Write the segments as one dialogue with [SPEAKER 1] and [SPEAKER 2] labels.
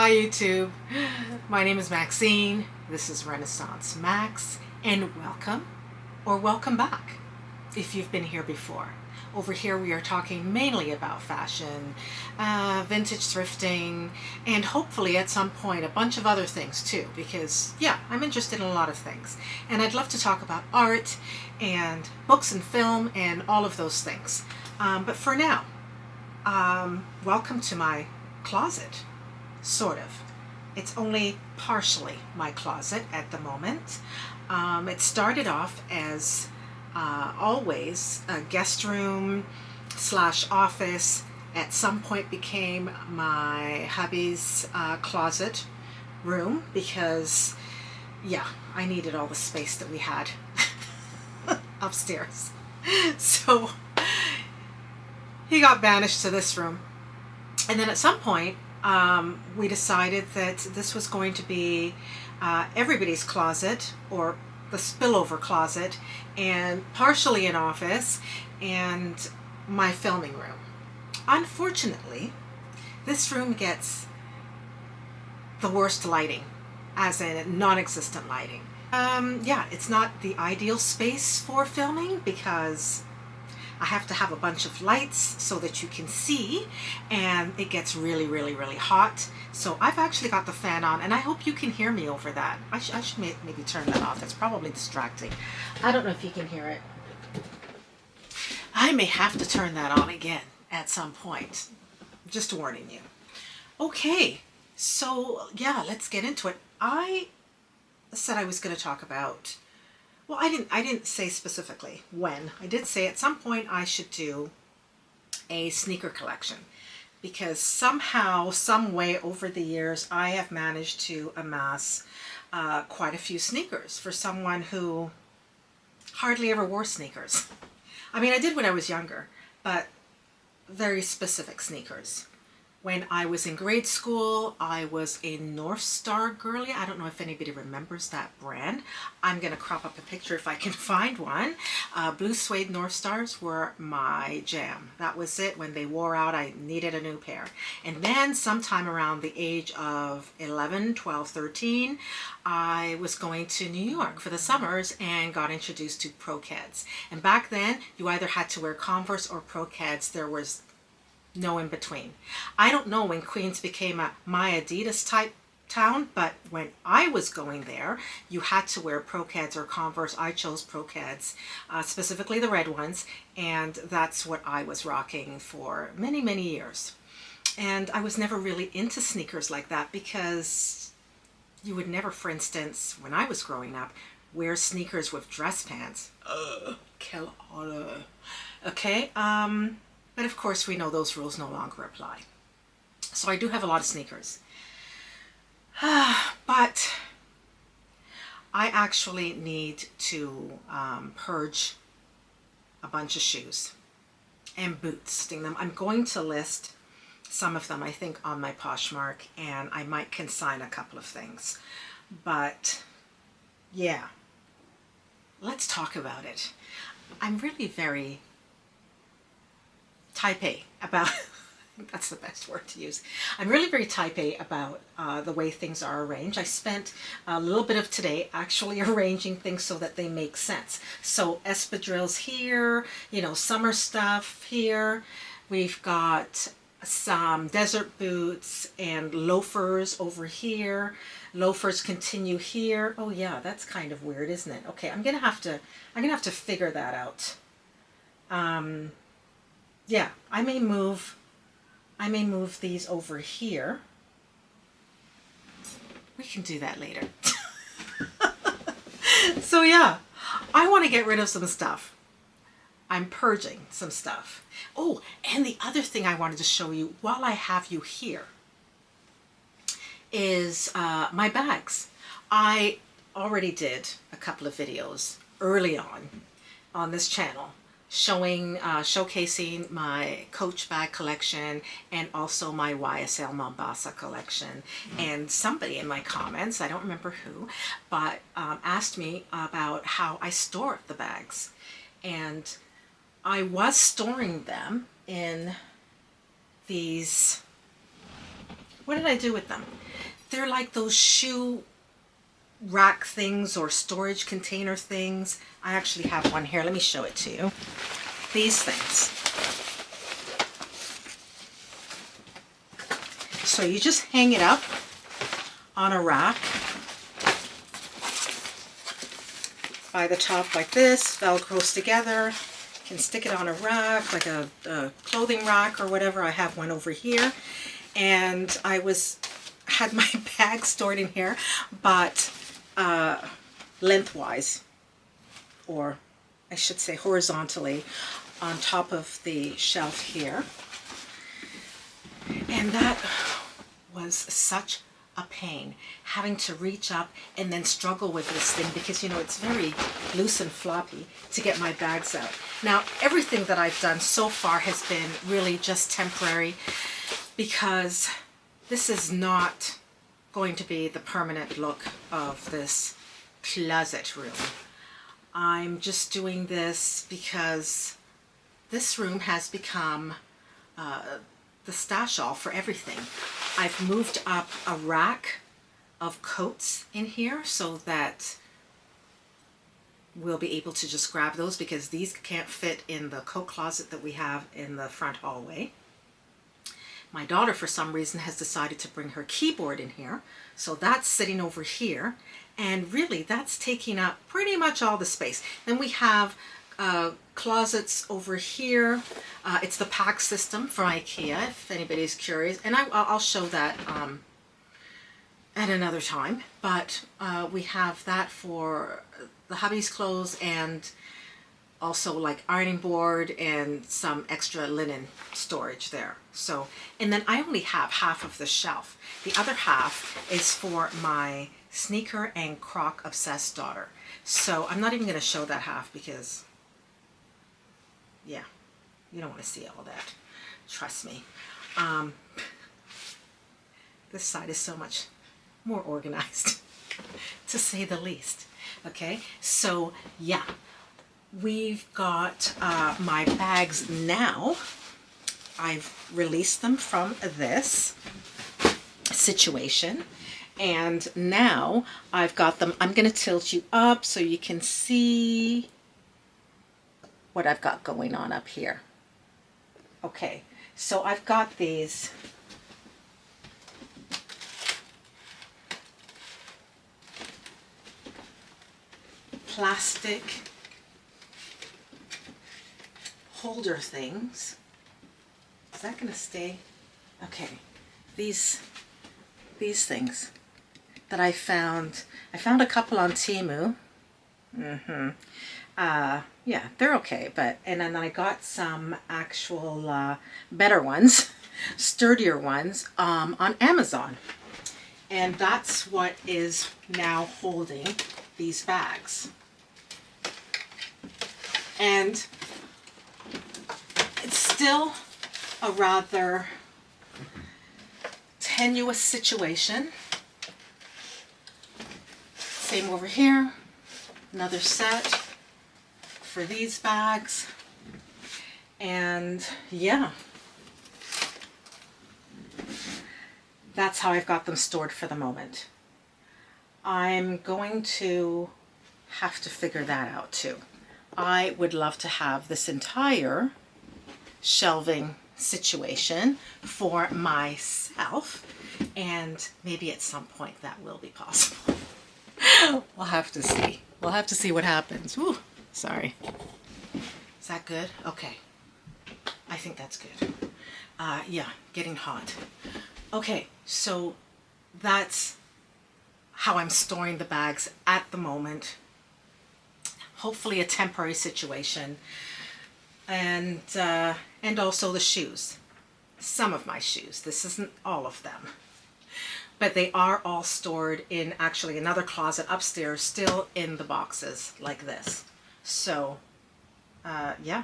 [SPEAKER 1] Hi YouTube, my name is Maxine, this is Renaissance Max, and welcome or welcome back if you've been here before. Over here we are talking mainly about fashion, vintage thrifting, and hopefully at some point a bunch of other things too, because yeah, I'm interested in a lot of things. And I'd love to talk about art and books and film and all of those things. But for now, welcome to my closet, sort of. It's only partially my closet at the moment. It started off as always a guest room / office. At some point became my hubby's closet room because yeah, I needed all the space that we had upstairs. So he got banished to this room, and then at some point we decided that this was going to be everybody's closet, or the spillover closet, and partially an office and my filming room. Unfortunately, this room gets the worst lighting, as in non-existent lighting. Yeah, it's not the ideal space for filming because I have to have a bunch of lights so that you can see, and it gets really hot. So I've actually got the fan on, and I hope you can hear me over that. I should maybe turn that off. That's probably distracting. I don't know if you can hear it. I may have to turn that on again at some point. Just warning you. Okay, so yeah, let's get into it. I said I was going to talk about, well, I didn't say specifically when. I did say at some point I should do a sneaker collection, because somehow, some way over the years, I have managed to amass quite a few sneakers for someone who hardly ever wore sneakers. I mean, I did when I was younger, but very specific sneakers. When I was in grade school, I was a North Star girly. I don't know if anybody remembers that brand. I'm going to crop up a picture if I can find one. Blue suede North Stars were my jam. That was it. When they wore out, I needed a new pair. And then sometime around the age of 11, 12, 13, I was going to New York for the summers and got introduced to Pro-Keds. And back then, you either had to wear Converse or Pro-Keds. There was no in between. I don't know when Queens became a my Adidas type town, but when I was going there, you had to wear Pro-Keds or Converse. I chose Pro-Keds, specifically the red ones, and that's what I was rocking for many years. And I was never really into sneakers like that, because you would never, for instance, when I was growing up, wear sneakers with dress pants. Kill all. Okay, but of course we know those rules no longer apply. So I do have a lot of sneakers. But I actually need to purge a bunch of shoes and boots. I'm going to list some of them, I think, on my Poshmark, and I might consign a couple of things. But yeah, let's talk about it. I'm really very type A about, that's the best word to use. I'm really very type A about the way things are arranged. I spent a little bit of today actually arranging things so that they make sense. So espadrilles here, you know, summer stuff here. We've got some desert boots and loafers over here. Loafers continue here. Oh yeah, that's kind of weird, isn't it? Okay, I'm gonna have to figure that out. Yeah, I may move these over here. We can do that later. So yeah, I want to get rid of some stuff. I'm purging some stuff. Oh, and the other thing I wanted to show you while I have you here is my bags. I already did a couple of videos early on this channel showcasing my Coach bag collection and also my YSL Mombasa collection. And somebody in my comments, I don't remember who, but asked me about how I store the bags. And I was storing them in these, what did I do with them? They're like those shoe rack things or storage container things. I actually have one here. Let me show it to you. These things. So you just hang it up on a rack by the top like this, velcros together. You can stick it on a rack, like a clothing rack or whatever. I have one over here. And I had my bag stored in here, but lengthwise, or I should say horizontally, on top of the shelf here. And that was such a pain, having to reach up and then struggle with this thing because, you know, it's very loose and floppy to get my bags out. Now, everything that I've done so far has been really just temporary because this is not going to be the permanent look of this closet room. I'm just doing this because this room has become the stash all for everything. I've moved up a rack of coats in here so that we'll be able to just grab those because these can't fit in the coat closet that we have in the front hallway. My daughter, for some reason, has decided to bring her keyboard in here, so that's sitting over here, and really that's taking up pretty much all the space. Then we have closets over here. It's the pack system from IKEA, if anybody's curious, and I'll show that at another time. But we have that for the hubby's clothes, and also like ironing board and some extra linen storage there. So, and then I only have half of the shelf. The other half is for my sneaker and Croc obsessed daughter. So I'm not even going to show that half because, yeah, you don't want to see all that. Trust me. This side is so much more organized, to say the least. Okay, so yeah. We've got my bags now. I've released them from this situation, and now I've got them. I'm going to tilt you up so you can see what I've got going on up here. Okay, so I've got these plastic holder things. Is that gonna stay? Okay, these things that I found a couple on Temu. Yeah, they're okay, and then I got some actual better ones, sturdier ones on Amazon, and that's what is now holding these bags. And it's still a rather tenuous situation. Same over here, another set for these bags, and yeah, that's how I've got them stored for the moment. I'm going to have to figure that out too. I would love to have this entire shelving situation for myself, and maybe at some point that will be possible. We'll have to see. We'll have to see what happens. Ooh, sorry. Is that good? Okay. I think that's good. Yeah, getting hot. Okay, so that's how I'm storing the bags at the moment. Hopefully a temporary situation. And also the shoes. Some of my shoes. This isn't all of them. But they are all stored in actually another closet upstairs, still in the boxes like this. So, yeah,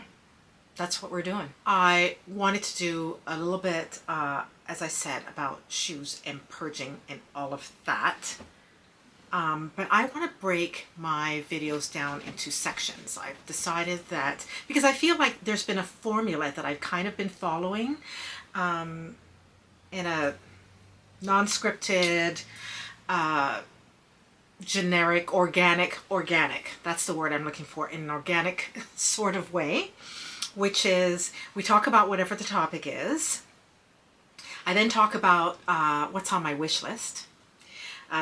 [SPEAKER 1] that's what we're doing. I wanted to do a little bit, as I said, about shoes and purging and all of that. But I want to break my videos down into sections. I've decided that, because I feel like there's been a formula that I've kind of been following in a non-scripted, generic, organic. That's the word I'm looking for, in an organic sort of way, which is we talk about whatever the topic is. I then talk about what's on my wish list.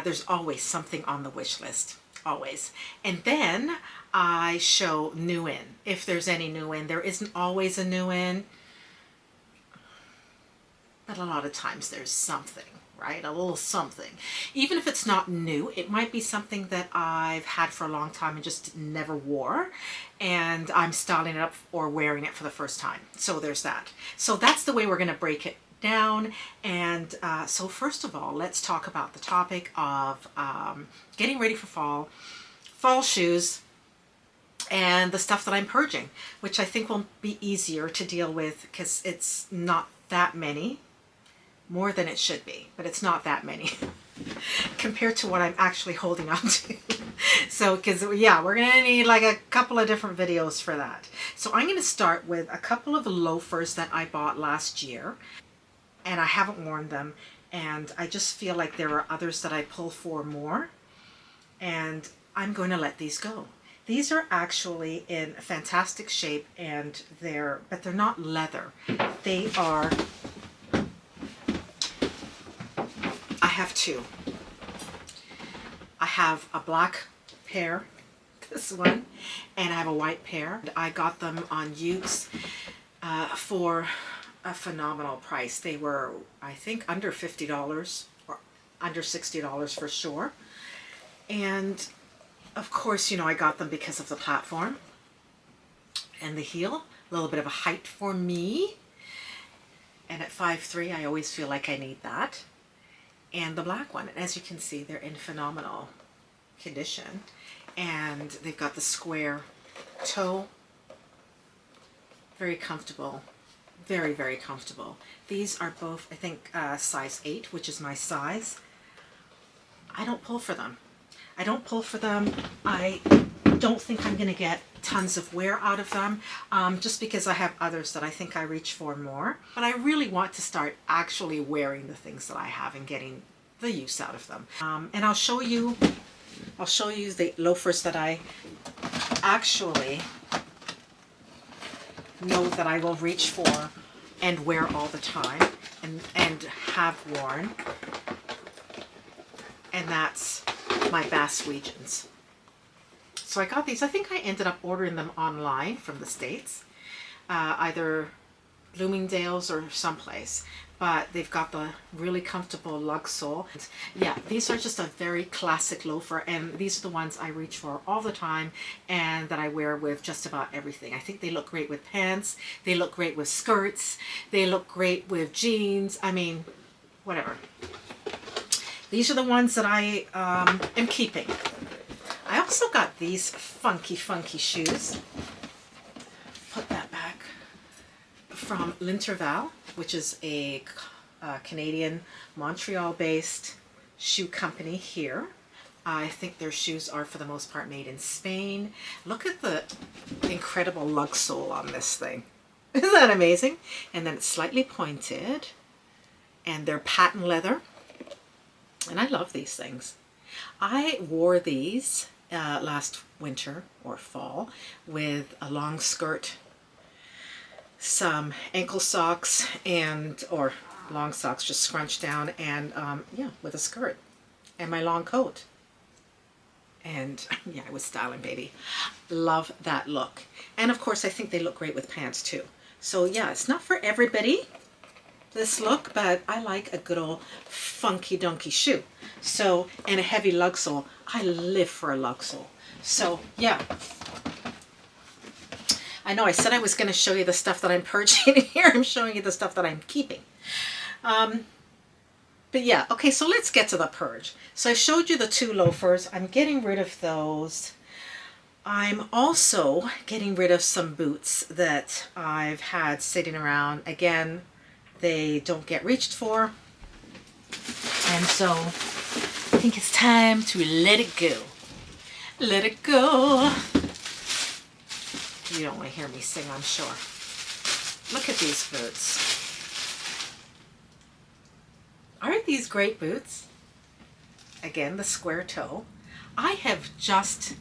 [SPEAKER 1] There's always something on the wish list, always. And then I show new in, if there's any new in. There isn't always a new in, but a lot of times there's something, right? A little something. Even if it's not new, it might be something that I've had for a long time and just never wore, and I'm styling it up or wearing it for the first time. So there's that. So that's the way we're going to break it down. And so first of all, let's talk about the topic of getting ready for fall shoes, and the stuff that I'm purging, which I think will be easier to deal with because it's not that many, more than it should be, but it's not that many compared to what I'm actually holding on to. So, because yeah, we're gonna need like a couple of different videos for that. So I'm gonna start with a couple of loafers that I bought last year, and I haven't worn them, and I just feel like there are others that I pull for more, and I'm going to let these go. These are actually in fantastic shape, and but they're not leather. They are, I have two. I have a black pair, this one, and I have a white pair. I got them on Utes for a phenomenal price. They were, I think, under $50 or under $60 for sure. And of course, you know, I got them because of the platform and the heel, a little bit of a height for me. And at 5'3", I always feel like I need that. And the black one, as you can see, they're in phenomenal condition. And they've got the square toe. Very comfortable. Very, very comfortable. These are both, I think, size 8, which is my size. I don't pull for them. I don't pull for them. I don't think I'm going to get tons of wear out of them, just because I have others that I think I reach for more. But I really want to start actually wearing the things that I have and getting the use out of them. And I'll show you the loafers that I actually know that I will reach for and wear all the time and have worn. And that's my Basswegians. So I got these. I think I ended up ordering them online from the States, either Bloomingdale's or someplace. But they've got the really comfortable lug sole. Yeah, these are just a very classic loafer, and these are the ones I reach for all the time and that I wear with just about everything. I think they look great with pants. They look great with skirts. They look great with jeans. I mean, whatever. These are the ones that I am keeping. I also got these funky shoes. Put that back. From L'Intervalle, which is a Canadian, Montreal-based shoe company here. I think their shoes are, for the most part, made in Spain. Look at the incredible lug sole on this thing. Isn't that amazing? And then it's slightly pointed, and they're patent leather. And I love these things. I wore these last winter or fall with a long skirt, some ankle socks, or long socks just scrunched down, and yeah, with a skirt and my long coat. And yeah, I was styling, baby. Love that look. And of course, I think they look great with pants too. So yeah, it's not for everybody, this look, but I like a good old funky donkey shoe. So, and a heavy lug sole. I live for a lug sole. So yeah, I know I said I was going to show you the stuff that I'm purging. Here I'm showing you the stuff that I'm keeping. But yeah, okay, so let's get to the purge. So I showed you the two loafers. I'm getting rid of those. I'm also getting rid of some boots that I've had sitting around. Again, they don't get reached for. And so I think it's time to let it go. Let it go. You don't want to hear me sing, I'm sure. Look at these boots. Aren't aren't these great boots? Again, the square toe. I have just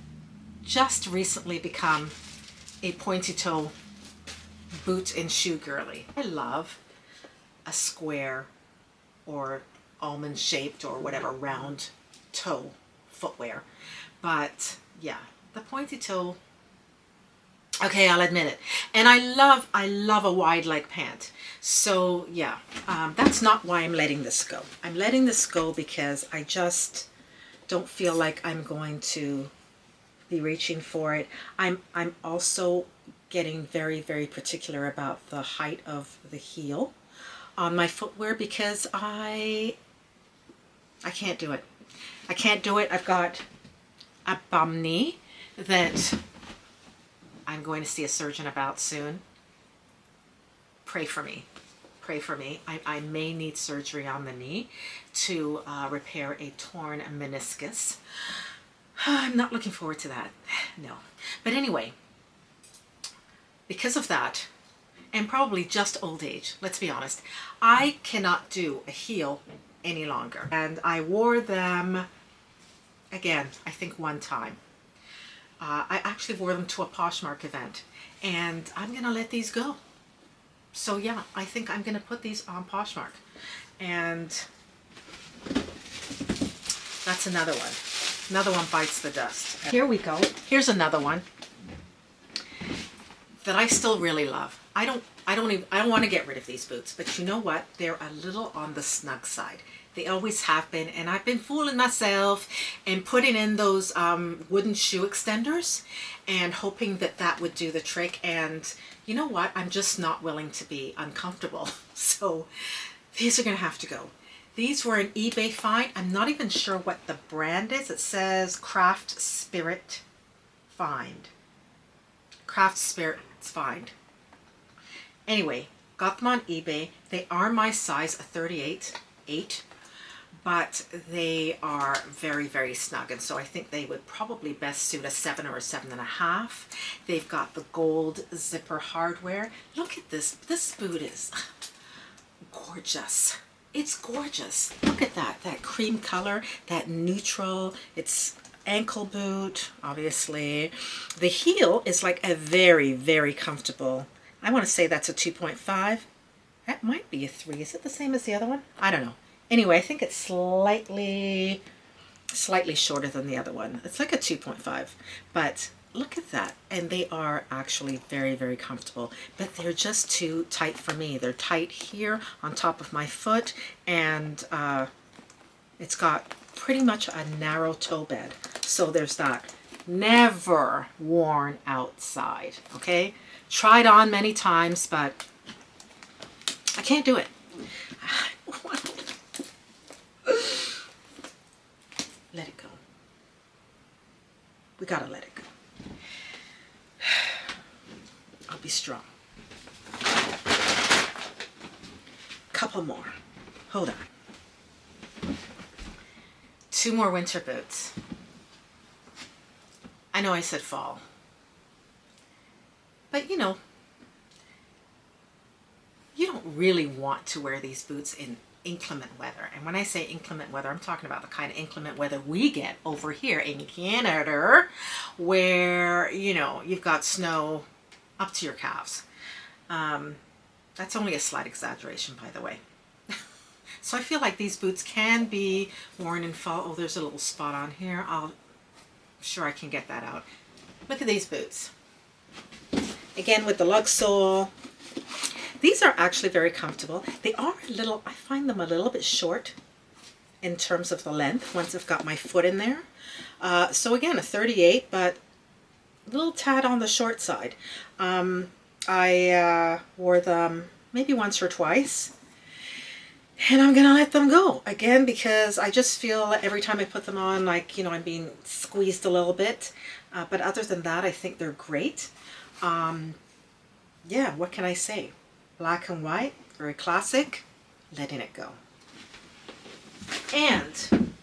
[SPEAKER 1] recently become a pointy toe boot and shoe girly. I love a square or almond shaped or whatever round toe footwear. But yeah, the pointy toe, okay, I'll admit it. And I love a wide leg pant. So yeah, that's not why I'm letting this go. I'm letting this go because I just don't feel like I'm going to be reaching for it. I'm also getting very particular about the height of the heel on my footwear because I can't do it. I can't do it. I've got a bum knee that I'm going to see a surgeon about soon. Pray for me. Pray for me. I may need surgery on the knee to repair a torn meniscus. I'm not looking forward to that. No. But anyway, because of that, and probably just old age, let's be honest, I cannot do a heel any longer. And I wore them, again, I think one time. I actually wore them to a Poshmark event, and I'm going to let these go. So yeah, I think I'm going to put these on Poshmark. And that's another one. Another one bites the dust. Here we go. Here's another one that I still really love. I don't want to get rid of these boots, but you know what? They're a little on the snug side. They always have been, and I've been fooling myself and putting in those wooden shoe extenders and hoping that that would do the trick. And you know what? I'm just not willing to be uncomfortable. So these are going to have to go. These were an eBay find. I'm not even sure what the brand is. It says Craft Spirit Find. Craft Spirit Find. Anyway, got them on eBay. They are my size, a 38, but they are very snug. And so I think they would probably best suit a 7 or a 7.5. They've got the gold zipper hardware. Look at this. This boot is gorgeous. It's gorgeous. Look at that cream color, that neutral. It's ankle boot, obviously. The heel is like a very comfortable, I want to say that's a 2.5. That might be a 3. Is it the same as the other one? I don't know. Anyway, I think it's slightly shorter than the other one. It's like a 2.5, but look at that. And they are actually very comfortable, but they're just too tight for me. They're tight here on top of my foot, and it's got pretty much a narrow toe bed. So there's that. Never worn outside, okay? Tried on many times, but I can't do it. Let it go. We gotta let it go. I'll be strong. Couple more. Hold on. 2 more winter boots. I know I said fall, but you know, you don't really want to wear these boots in inclement weather. And when I say inclement weather, I'm talking about the kind of inclement weather we get over here in Canada, where, you know, you've got snow up to your calves. That's only a slight exaggeration, by the way. So I feel like these boots can be worn in fall. Oh, there's a little spot on here. I'm sure I can get that out. Look at these boots. Again, with the lug sole. These are actually very comfortable. They are a little, I find them a little bit short in terms of the length once I've got my foot in there. So again, a 38, but a little tad on the short side. I wore them maybe once or twice, and I'm gonna let them go again because I just feel every time I put them on, like, you know, I'm being squeezed a little bit. But other than that, I think they're great. Yeah, what can I say? Black and white, very classic, letting it go. And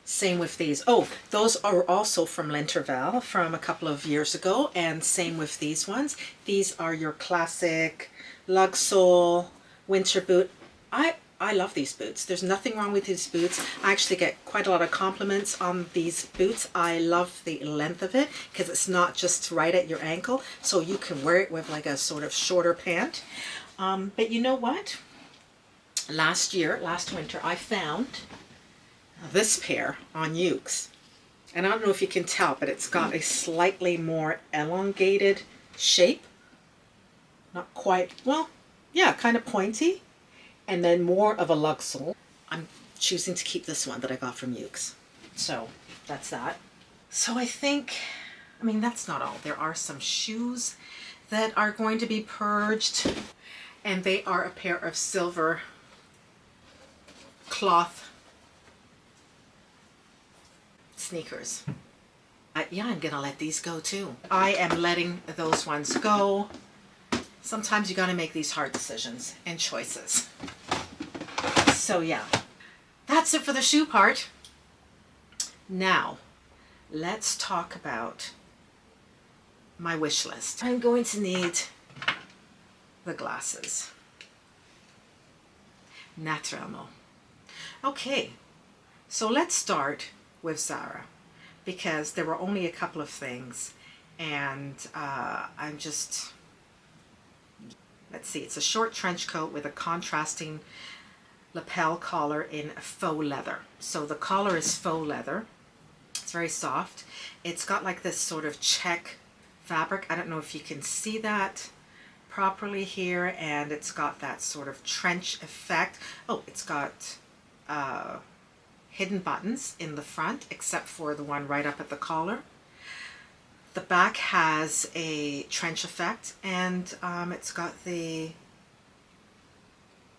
[SPEAKER 1] same with these. Oh, those are also from Linterval from a couple of years ago, and same with these ones. These are your classic lug sole winter boot. I love these boots. There's nothing wrong with these boots. I actually get quite a lot of compliments on these boots. I love the length of it because it's not just right at your ankle, so you can wear it with like a sort of shorter pant. But you know what? Last winter, I found this pair on Ukes. And I don't know if you can tell, but it's got a slightly more elongated shape. Not quite, well, yeah, kind of pointy. And then more of a lug sole. I'm choosing to keep this one that I got from Ukes. So that's that. So I think, I mean, that's not all. There are some shoes that are going to be purged. And they are a pair of silver cloth sneakers. Yeah, I'm gonna let these go too. I am letting those ones go. Sometimes you gotta make these hard decisions and choices. So yeah, that's it for the shoe part. Now, let's talk about my wish list. I'm going to need the glasses. Naturellement. Okay, so let's start with Zara because there were only a couple of things and I'm just, let's see, it's a short trench coat with a contrasting lapel collar in faux leather. So the collar is faux leather. It's very soft. It's got like this sort of check fabric. I don't know if you can see that properly here, and it's got that sort of trench effect. Oh, it's got hidden buttons in the front except for the one right up at the collar. The back has a trench effect, and it's got the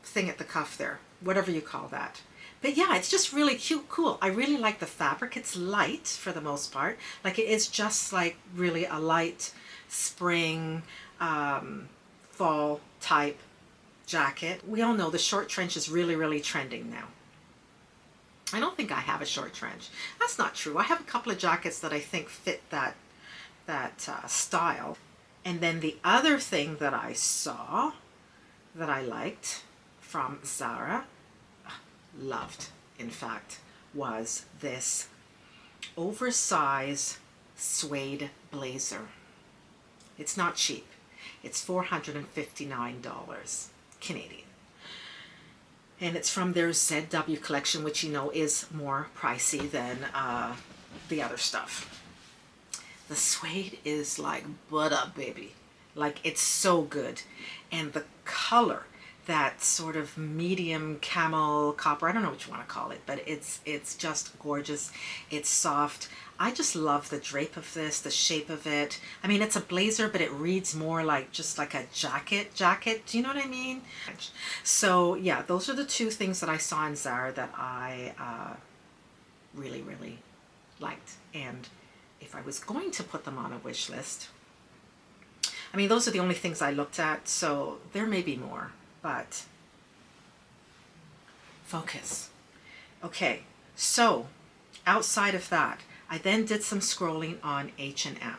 [SPEAKER 1] thing at the cuff there, whatever you call that. But yeah, it's just really cute, cool. I really like the fabric. It's light for the most part. Like it is just like really a light spring, fall type jacket. We all know the short trench is really, really trending now. I don't think I have a short trench. That's not true. I have a couple of jackets that I think fit that style. And then the other thing that I saw that I liked from Zara, loved in fact, was this oversized suede blazer. It's not cheap. It's $459 Canadian. And it's from their ZW collection, which you know is more pricey than the other stuff. The suede is like butter, baby. Like it's so good. And the color, that sort of medium camel copper, I don't know what you want to call it, but it's just gorgeous. It's soft. I just love the drape of this, the shape of it. I mean, it's a blazer, but it reads more like just like a jacket. Do you know what I mean? So yeah, those are the two things that I saw in Zara that I really, really liked. And if I was going to put them on a wish list, I mean, those are the only things I looked at, so there may be more, but focus. Okay, so outside of that, I then did some scrolling on H&M.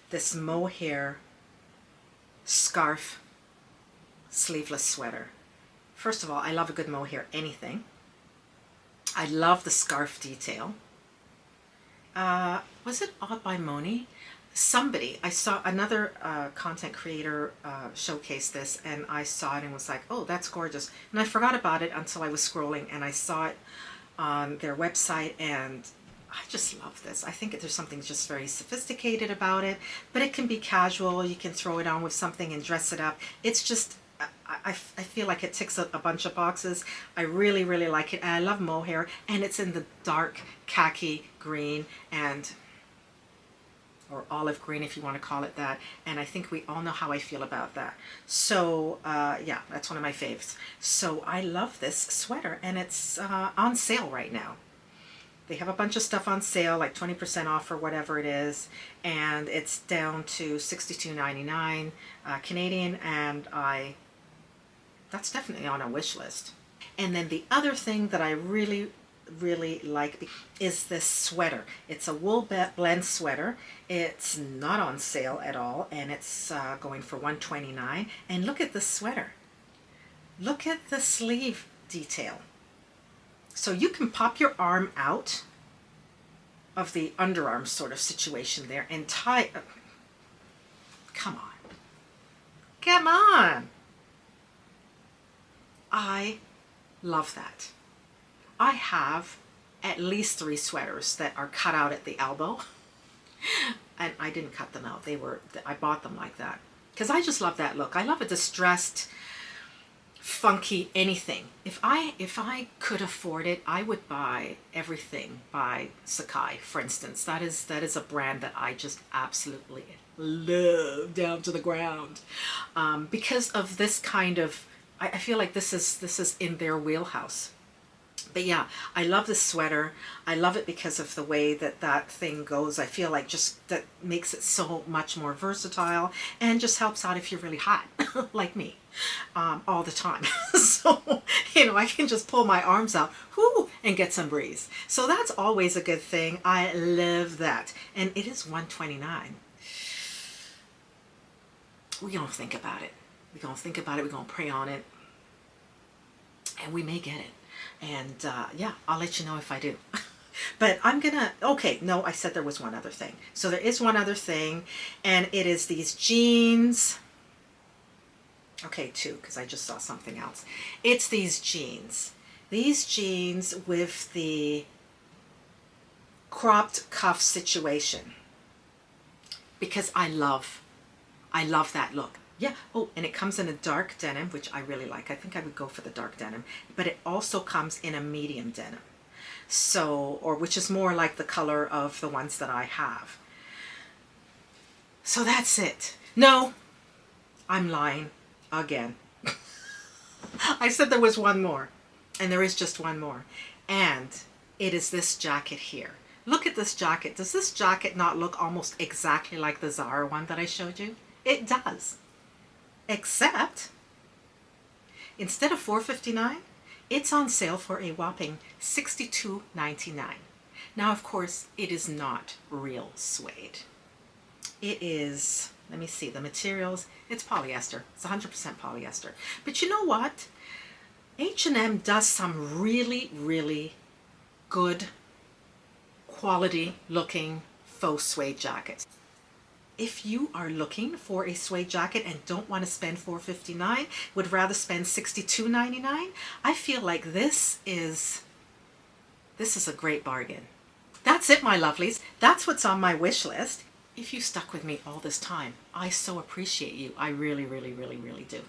[SPEAKER 1] This mohair scarf sleeveless sweater. First of all, I love a good mohair anything. I love the scarf detail. Was it Odd by Moni? Somebody, I saw another content creator showcase this, and I saw it and was like, oh, that's gorgeous. And I forgot about it until I was scrolling and I saw it on their website, and I just love this. I think there's something just very sophisticated about it, but it can be casual. You can throw it on with something and dress it up. It's just, I feel like it ticks a bunch of boxes. I really, really like it. And I love mohair, and it's in the dark khaki green and or olive green, if you want to call it that. And I think we all know how I feel about that. So yeah, that's one of my faves. So I love this sweater, and it's on sale right now. They have a bunch of stuff on sale, like 20% off or whatever it is, and it's down to $62.99 Canadian, and that's definitely on a wish list. And then the other thing that I really, really like is this sweater. It's a wool blend sweater. It's not on sale at all, and it's going for $129. And look at the sweater. Look at the sleeve detail. So you can pop your arm out of the underarm sort of situation there and tie. Come on. Come on. I love that. I have at least 3 sweaters that are cut out at the elbow. And I didn't cut them out. I bought them like that. Because I just love that look. I love a distressed, funky anything. If I could afford it, I would buy everything by Sakai, for instance. That is a brand that I just absolutely love down to the ground. Because of this kind of, I feel like this is in their wheelhouse. But yeah, I love this sweater. I love it because of the way that thing goes. I feel like just that makes it so much more versatile and just helps out if you're really hot, like me, all the time. So, I can just pull my arms out, whoo, and get some breeze. So that's always a good thing. I love that. And it is $129. We're going to think about it. We're going to think about it. We're going to pray on it. And we may get it. And yeah, I'll let you know if I do. But I'm gonna, okay, no, I said there was one other thing. So there is one other thing, and it is these jeans. Okay, 2, because I just saw something else. It's these jeans. These jeans with the cropped cuff situation. Because I love that look. Yeah. Oh, and it comes in a dark denim, which I really like. I think I would go for the dark denim. But it also comes in a medium denim. So, or which is more like the color of the ones that I have. So that's it. No, I'm lying again. I said there was one more. And there is just one more. And it is this jacket here. Look at this jacket. Does this jacket not look almost exactly like the Zara one that I showed you? It does. Except, instead of $4.59, it's on sale for a whopping $62.99. Now, of course, it is not real suede. It is, let me see, the materials, it's polyester. It's 100% polyester. But you know what? H&M does some really, really good quality looking faux suede jackets. If you are looking for a suede jacket and don't want to spend $4.59, would rather spend $62.99, I feel like this is a great bargain. That's it, my lovelies. That's what's on my wish list. If you stuck with me all this time, I so appreciate you. I really, really, really, really do.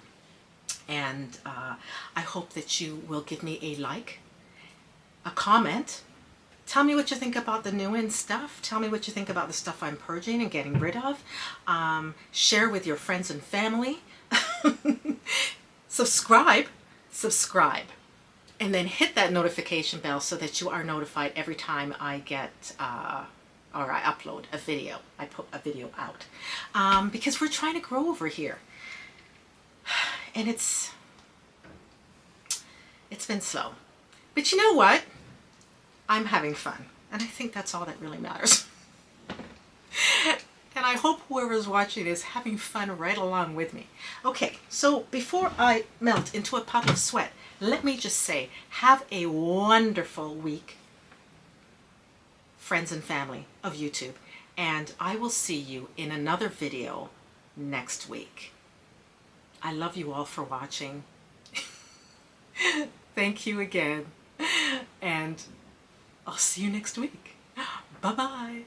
[SPEAKER 1] And I hope that you will give me a like, a comment. Tell me what you think about the new in stuff. Tell me what you think about the stuff I'm purging and getting rid of. Share with your friends and family. Subscribe. And then hit that notification bell so that you are notified every time I get, or I upload a video. I put a video out. Because we're trying to grow over here. And it's been slow. But you know what? I'm having fun, and I think that's all that really matters. And I hope whoever's watching is having fun right along with me. Okay, so before I melt into a puddle of sweat, let me just say, have a wonderful week, friends and family of YouTube, and I will see you in another video next week. I love you all for watching. Thank you again, and I'll see you next week. Bye-bye.